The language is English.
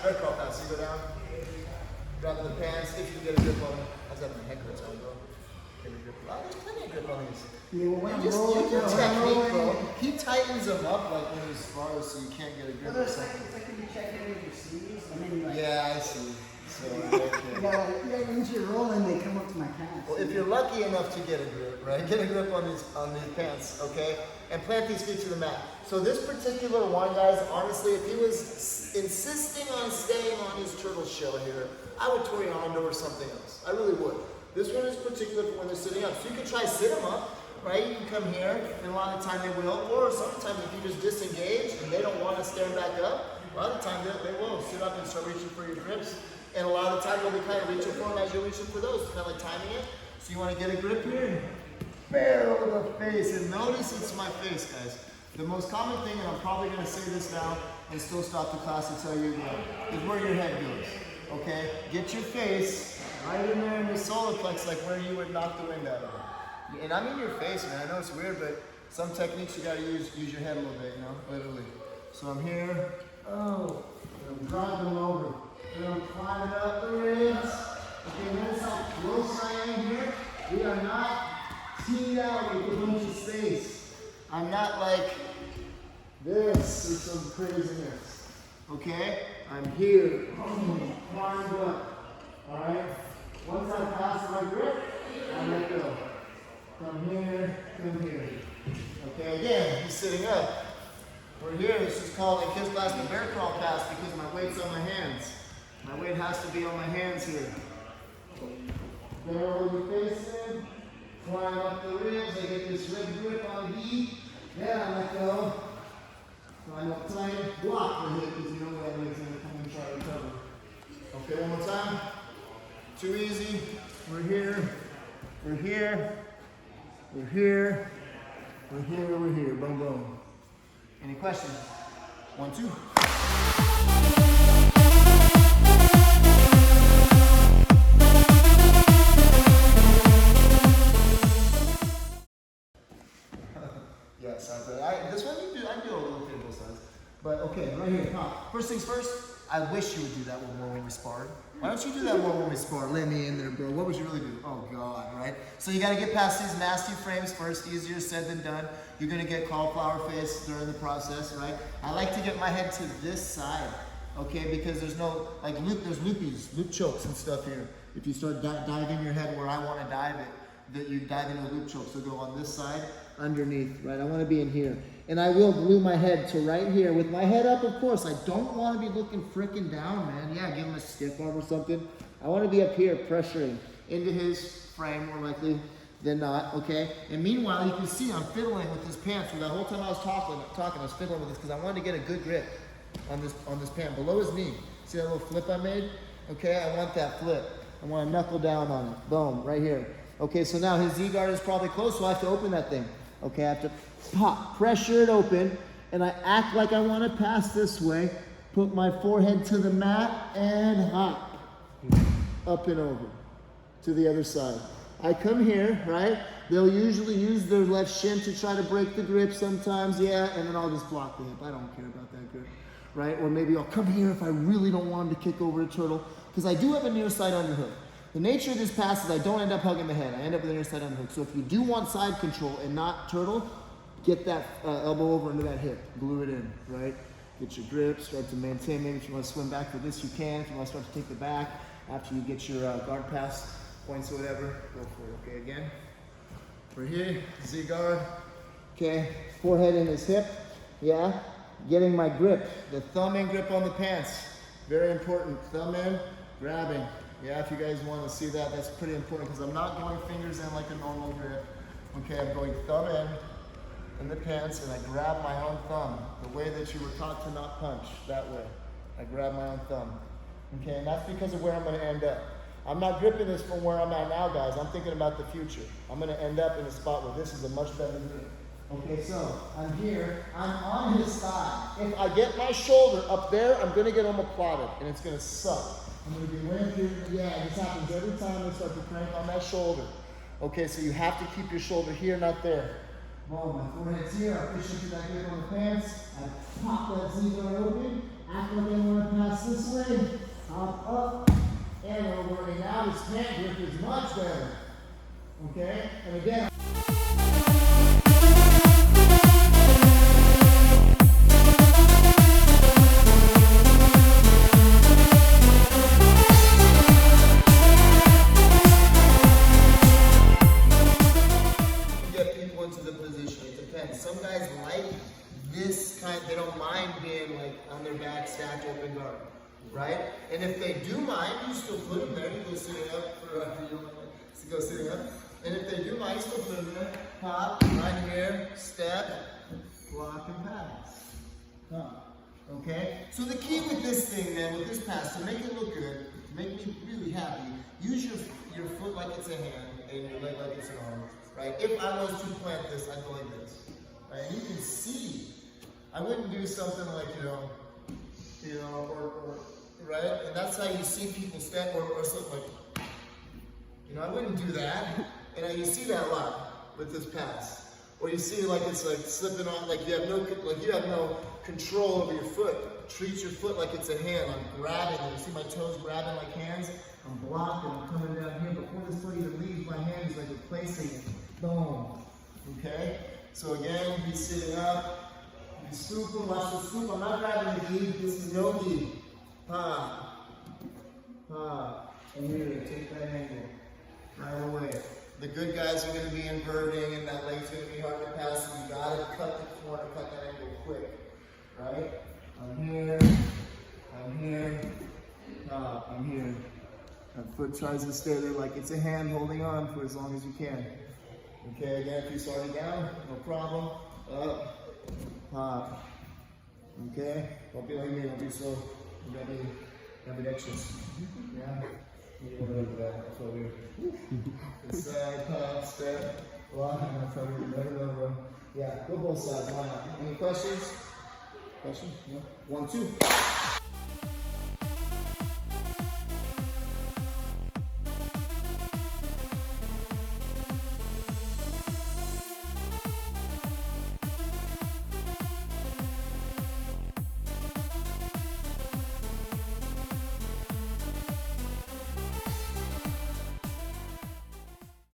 bear crawl pass. You go down, grab the pants. If you get a grip on it, how's that? My head hurts. How bro? Get a grip. Oh, there's plenty of grip on these. Yeah, well, You just technique, bro. He tightens them up like when he's far, so you can't get a grip. Well, it's like you check in with your sleeves. I mean, like, yeah, I see. So, okay. yeah, once you're rolling, they come up to my pants. Well, if you're lucky enough to get a grip, right? Get a grip on these pants, okay? And plant these feet to the mat. So this particular one, guys, honestly, if he was insisting on staying on his turtle shell here, I would tour on or something else. I really would. This one is particular for when they're sitting up. So you can try sit them up, right? You can come here, and a lot of the time they will. Or sometimes if you just disengage and they don't want to stand back up, a lot of the time they will sit up and start reaching for your grips. And a lot of the time you'll be kind of reaching for them as you're reaching for those, kind of like timing it. So you want to get a grip here, barrel the face, and notice it's my face, guys. The most common thing, and I'm probably going to say this now and still stop the class and tell you again, is where your head goes, okay? Get your face right in there in your solar plex, like where you would knock the wind out of it. And I mean your face, man. I know it's weird, but some techniques you got to use your head a little bit, you know, literally. So I'm here, oh, I'm driving over. And I'm climbing up the ribs. Okay, notice how close I am here. We are not teed out with a bunch of space. I'm not like this or some craziness. Okay? I'm here. Climbed up. Alright? Once I pass my grip, I let go. Come here, come here. Okay, again, he's sitting up. We're here. This is called in kids class the bear crawl pass because my weight's on my hands. My weight has to be on my hands here. Barrel your face in, climb up the ribs, I get this rib grip on the heat, then I let go. Climb up tight, block the hip because you know that leg's going to come and try to recover. Okay, one more time. Too easy. We're here, we're here, we're here, we're here, we're here. Boom, boom. Any questions? 1, 2. This one I do a little bit of both sides. But okay, right here, first things first, I wish you would do that more when we sparred. Why don't you do that more when we spar? Let me in there, bro. What would you really do? Oh God, right? So you gotta get past these nasty frames first, easier said than done. You're gonna get cauliflower face during the process, right? I like to get my head to this side, okay? Because there's no, like there's loop chokes and stuff here. If you start diving your head where I wanna dive it, that you dive into a loop choke. So go on this side, underneath, right? I want to be in here. And I will glue my head to right here with my head up, of course. I don't want to be looking freaking down, man. Yeah, give him a stiff arm or something. I want to be up here pressuring into his frame more likely than not, okay? And meanwhile, you can see I'm fiddling with his pants. For the whole time I was talking, I was fiddling with this because I wanted to get a good grip on this pant below his knee. See that little flip I made? Okay, I want that flip. I want to knuckle down on it. Boom, right here. Okay, so now his Z-guard is probably close, so I have to open that thing. Okay, I have to pop, pressure it open, and I act like I want to pass this way, put my forehead to the mat, and hop. Up and over to the other side. I come here, right? They'll usually use their left shin to try to break the grip sometimes, yeah, and then I'll just block the hip. I don't care about that grip, right? Or maybe I'll come here if I really don't want him to kick over a turtle, because I do have a near side underhook. The nature of this pass is I don't end up hugging the head. I end up with an inside underhook. So if you do want side control and not turtle, get that elbow over into that hip. Glue it in, right? Get your grip, start to maintain. Maybe if you want to swim back for this, you can. If you want to start to take the back after you get your guard pass points or whatever, go for it. Okay, again. We're here, Z-guard. Okay, forehead in his hip. Yeah, getting my grip. The thumb in grip on the pants. Very important. Thumb in, grabbing. Yeah, if you guys want to see that, that's pretty important because I'm not going fingers in like a normal grip. Okay, I'm going thumb in the pants, and I grab my own thumb, the way that you were taught to not punch, that way. I grab my own thumb. Okay, and that's because of where I'm going to end up. I'm not gripping this from where I'm at now, guys. I'm thinking about the future. I'm going to end up in a spot where this is a much better grip. Okay, so I'm here, I'm on his thigh. If I get my shoulder up there, I'm going to get omoplated, and it's going to suck. I'm going to be laying here. Yeah, this happens every time I start to crank on that shoulder. Okay, so you have to keep your shoulder here, not there. Boom, my forehead's here. I push into that grip on the pants. I pop that Z-guard open. Act like I want to pass this way. Okay? And again, get people into the position. It depends. Some guys like this kind, they don't mind being like on their back, stacked open guard, right? And if they do mind, you still put them there. You go sitting up for you go sitting up. And if they do mind, you still put them there. Pop, right here, step, block, and pass. Okay? So the key with this thing, man, with this pass, to make it look good, to make me really happy, use your foot like it's a hand and your leg like it's an arm. Right? If I was to plant this, I'd go like this. Right? And you can see, I wouldn't do something like, or right? And that's how you see people step or something like, I wouldn't do that. And you see that a lot with this pass. Or you see like it's like slipping on, like you have no control over your foot. Treat your foot like it's a hand. I'm grabbing it. You see my toes grabbing like hands? I'm blocking, I'm coming down here. Before this foot even leaves my hand, is like replacing it. Boom. Okay? So again, be sitting up. Be super, watch the scoop. I'm not grabbing the gi. This is no gi. Ha. Ha. And here, take that angle. Right away. The good guys are going to be inverting, and that leg's going to be hard to pass. And you got to cut the corner, cut that angle quick. Right? I'm here. I'm here. I'm here. That foot tries to stay there like it's a hand holding on for as long as you can. Okay, again, if you're starting down, no problem. Up, pop. Okay? Don't be like me, don't be so, you got me ambidextrous. Yeah? You don't know that, that's what we're. Side, pop, step, block, that's how we're better. Yeah, go both sides, why not? Any questions? Questions? No? 1, 2.